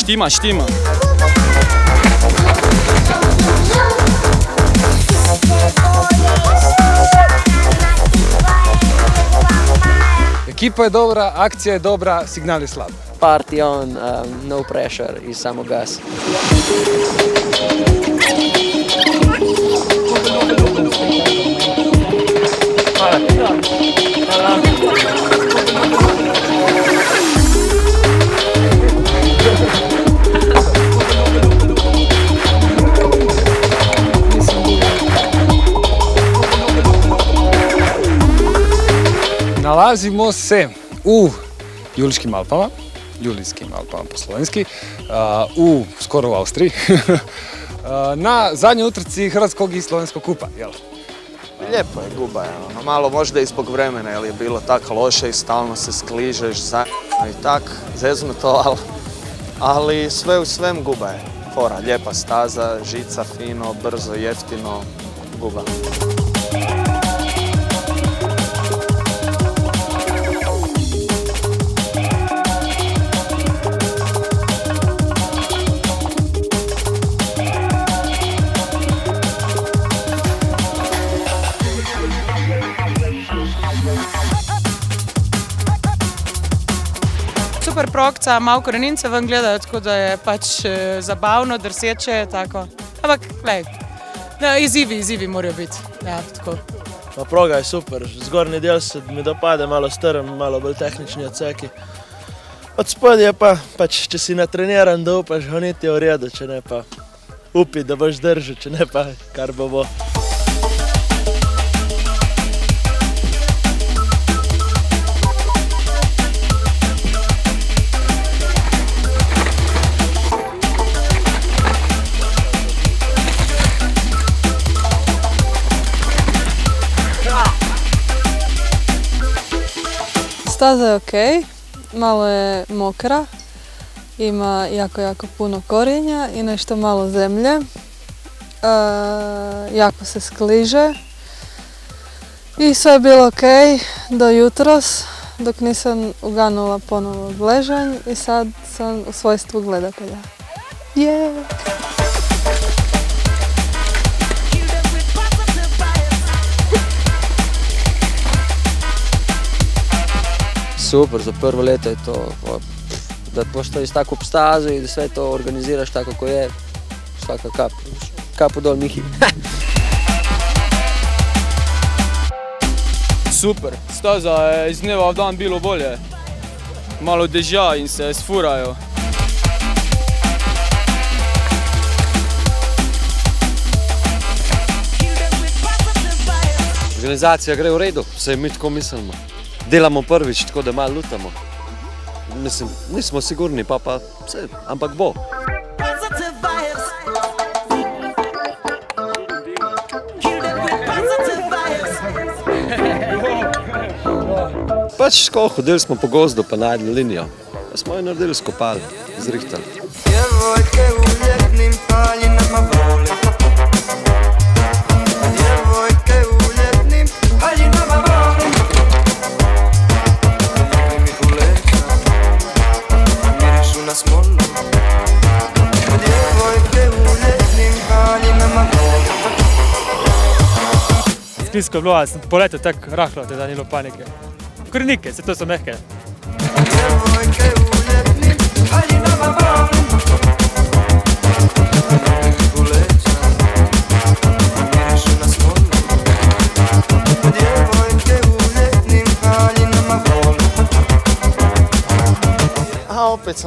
Štima, štima. Ekipa je dobra, akcija je dobra, signal je slab. Party on, no pressure i samo gas. Nalazimo se u Julijskim Alpama po slovenski, skoro u Austriji, na zadnjoj utrci Hrvatskog i Slovenskog kupa, jel? Lijepo je Guba, malo možda i zbog vremena, jer je bilo tako loše i stalno se skližeš zajedno i tak, zeznuto, ali sve u svem Guba je. Fora, lijepa staza, žica, fino, brzo, jeftino, Guba. Super prokca, malo korenince ven gledajo, tako da je pač zabavno, drseče, tako. Ampak, glej, izzivi morajo biti, ja, tako. Proga je super, zgornji del se mi dopade, malo strm, malo bolj tehnični odseki. Od spodje pa, pač, če si natreniran, da upaš goniti je v redu, če ne pa upi, da boš držal, če ne pa kar bo. Staza je okej, malo je mokra, ima jako puno korijenja i nešto malo zemlje, jako se skliže i sve je bilo okej do jutros dok nisam uganula ponovo gležanj i sad sam u svojstvu gledatelja. Yeah! Super, za prvo leto je to, da postojiš tako stazu i da sve to organiziraš tako kako je, svaka kap. Kapu dol, Mihi. Super, staza je iz dneva v dan bilo bolje. Malo dežja in se sfurajo. Organizacija gre v redu, vse mi tako mislimo. Delamo prvič, tako da malo lutamo. Mislim, nismo sigurni, pa vse, ampak bo. Pač tako, hodili smo po gozdu, pa najdli linijo. Pa smo jo naredili, skopali, zrihtali. Nizko je bilo, ali sem poletel tako rahlo, da ni bilo panike. Korenike, se to so mehke. A opet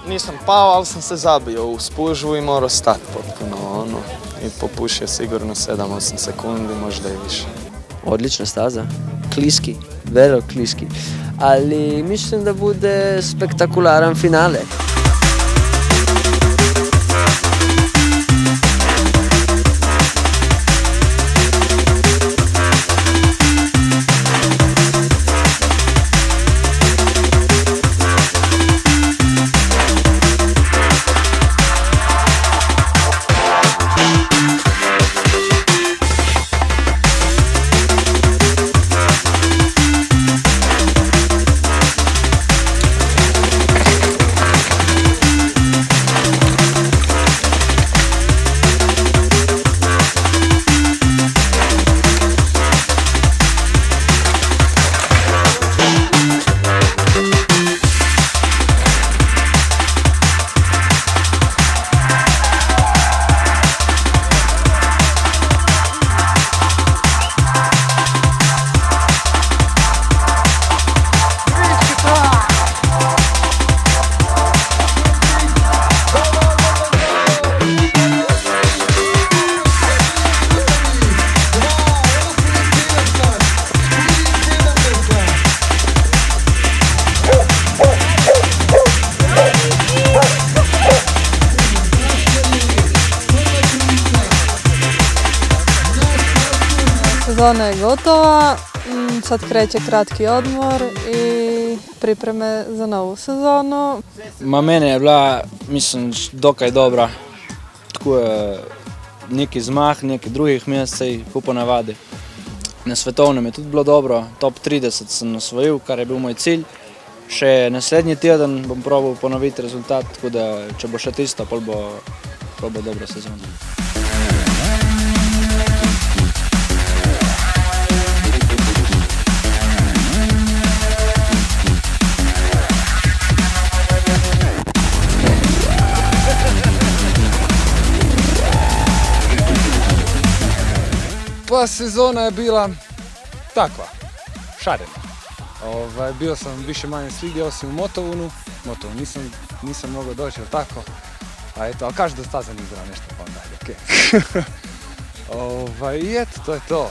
nisam pao, ali sam se zabio u spužvu i morao stati potpuno i popušio sigurno 7-8 sekundi, možda i više. Odlična staza, kliski, vrlo kliski, ali mislim da bude spektakularan finale. Sezona je gotova, sad kreće kratki odmor i pripreme za novu sezonu. Mene je bila, mislim, dokaj dobra. Tako je neki zmah, neki drugih mesecev, po ponavadi. Na svetovnem je tudi bilo dobro, top 30 sem osvojil, kar je bil moj cilj. Še naslednji teden bom probal ponoviti rezultat, tako da če bo še tisto, pol bo dobra sezona. Pa sezona je bila takva, šarena. Bio sam više manje svigdje osim u Motovunu. Motovun nisam mogao doći, ali tako. A eto, ali kaže da staza nije bila nešto, pa onda je okej. I eto, to je to.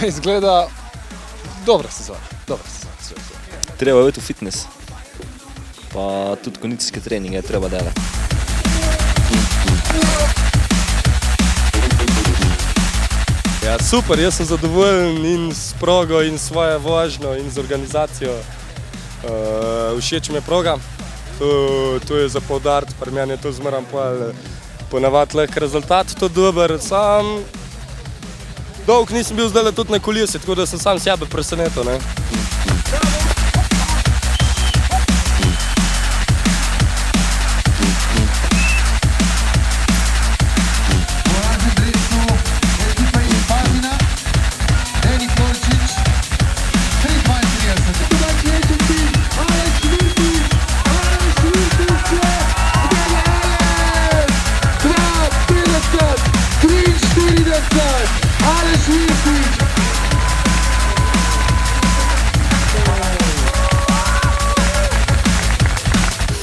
Izgleda dobra sezona, sve. Treba biti u fitness, pa tudi kondicijske treninge treba delati. Ja, super, jaz sem zadovoljen in s progo, in s svojo vožnjo, in z organizacijo. Všeč mi je proga, to je za poudariti, pri meni je to zmeraj ponavadi lahko rezultat, to je dober. Sam dolg nisem bil zdaj tudi na kolesi, tako da sem sam sebe presenetil.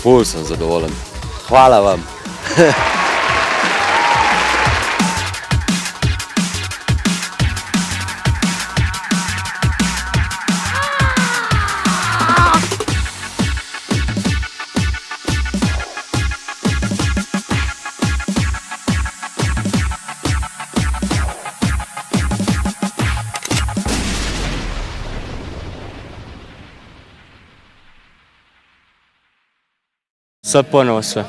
Ful sem zadovoljen. Hvala vam. Sad ponovo sve.